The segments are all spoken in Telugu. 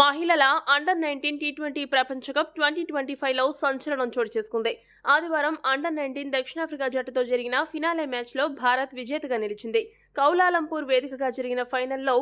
మహిళల అండర్-19 టీ20 ప్రపంచ కప్ 2025లో సంచలనం చోటు చేసుకుంది. ఆదివారం అండర్-19 దక్షిణాఫ్రికా జట్టుతో జరిగిన ఫినాలే మ్యాచ్లో భారత్ విజేతగా నిలిచింది. కౌలాలంపూర్ వేదికగా జరిగిన ఫైనల్లో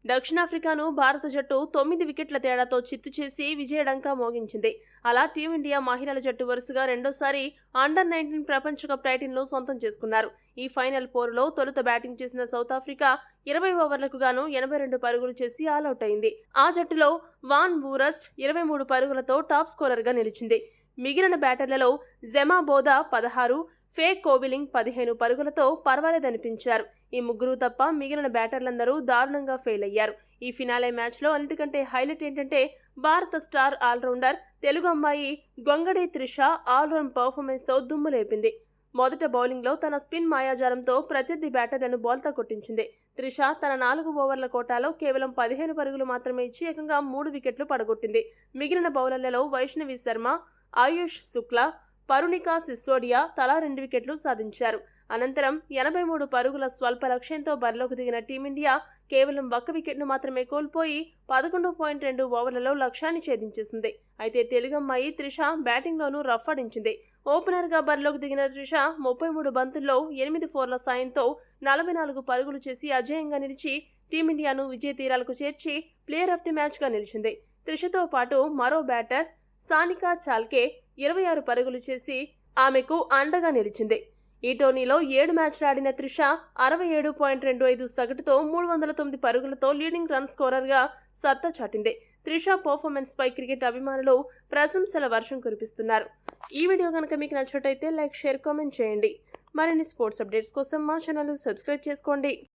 దక్షిణాఫ్రికాను భారత జట్టు 9 వికెట్ల తేడాతో చిత్తు చేసి విజయడంకా మోగించింది. అలా టీమిండియా మహిళల జట్టు వరుసగా రెండోసారి అండర్-19 ప్రపంచ కప్ టైటిల్ను సొంతం చేసుకున్నారు. ఈ ఫైనల్ పోరులో తొలుత బ్యాటింగ్ చేసిన సౌత్ ఆఫ్రికా 20 ఓవర్లకు గాను 82 పరుగులు చేసి ఆలౌట్ అయింది. ఆ జట్టులో వాన్ బూరస్ట్ 23 పరుగులతో టాప్ స్కోరర్గా నిలిచింది. మిగిలిన బ్యాటర్లలో జెమా బోదా 16, ఫే కోవిలింగ్ 15 పరుగులతో పర్వాలేదనిపించారు. ఈ ముగ్గురు తప్ప మిగిలిన బ్యాటర్లందరూ దారుణంగా ఫెయిల్ అయ్యారు. ఈ ఫినాలే మ్యాచ్లో అన్నిటికంటే హైలైట్ ఏంటంటే భారత స్టార్ ఆల్రౌండర్ తెలుగు అమ్మాయి గొంగడి త్రిష ఆల్రౌండ్ పర్ఫార్మెన్స్తో దుమ్ము లేపింది. మొదట బౌలింగ్లో తన స్పిన్ మాయాజాలంతో ప్రత్యర్థి బ్యాటర్లను బౌల్తా కొట్టించింది. త్రిష తన 4 ఓవర్ల కోటాలో కేవలం 15 పరుగులు మాత్రమే ఇచ్చి ఏకంగా 3 వికెట్లు పడగొట్టింది. మిగిలిన బౌలర్లలో వైష్ణవి శర్మ, ఆయుష్ శుక్లా, పరుణికా సిసోడియా తలా 2 వికెట్లు సాధించారు. అనంతరం 83 పరుగుల స్వల్ప లక్ష్యంతో బరిలోకి దిగిన టీమిండియా కేవలం 1 వికెట్ను మాత్రమే కోల్పోయి 11.2 ఓవర్లలో లక్ష్యాన్ని ఛేదించేసింది. అయితే తెలుగమ్మాయి త్రిష బ్యాటింగ్లోనూ రఫ్ ఆడించింది. ఓపెనర్గా బరిలోకి దిగిన త్రిష 33 బంతుల్లో 8 ఫోర్ల సాయంతో 44 పరుగులు చేసి అజేయంగా నిలిచి టీమిండియాను విజయ తీరాలకు చేర్చి ప్లేయర్ ఆఫ్ ది మ్యాచ్గా నిలిచింది. త్రిషతో పాటు మరో బ్యాటర్ సానికా చాల్కే 26 పరుగులు చేసి ఆమెకు అండగా నిలిచింది. ఈ టోర్నీలో 7 మ్యాచ్లు ఆడిన త్రిష 67.25 సగటుతో 309 పరుగులతో లీడింగ్ రన్ స్కోరర్గా సత్తా చాటింది. త్రిష పర్ఫార్మెన్స్ పై క్రికెట్ అభిమానులు ప్రశంసల వర్షం కురిపిస్తున్నారు. ఈ వీడియో కనుక మీకు నచ్చినట్లయితే లైక్, షేర్, కామెంట్ చేయండి. మరిన్ని స్పోర్ట్స్ అప్డేట్స్ కోసం మా ఛానల్ సబ్స్క్రైబ్ చేసుకోండి.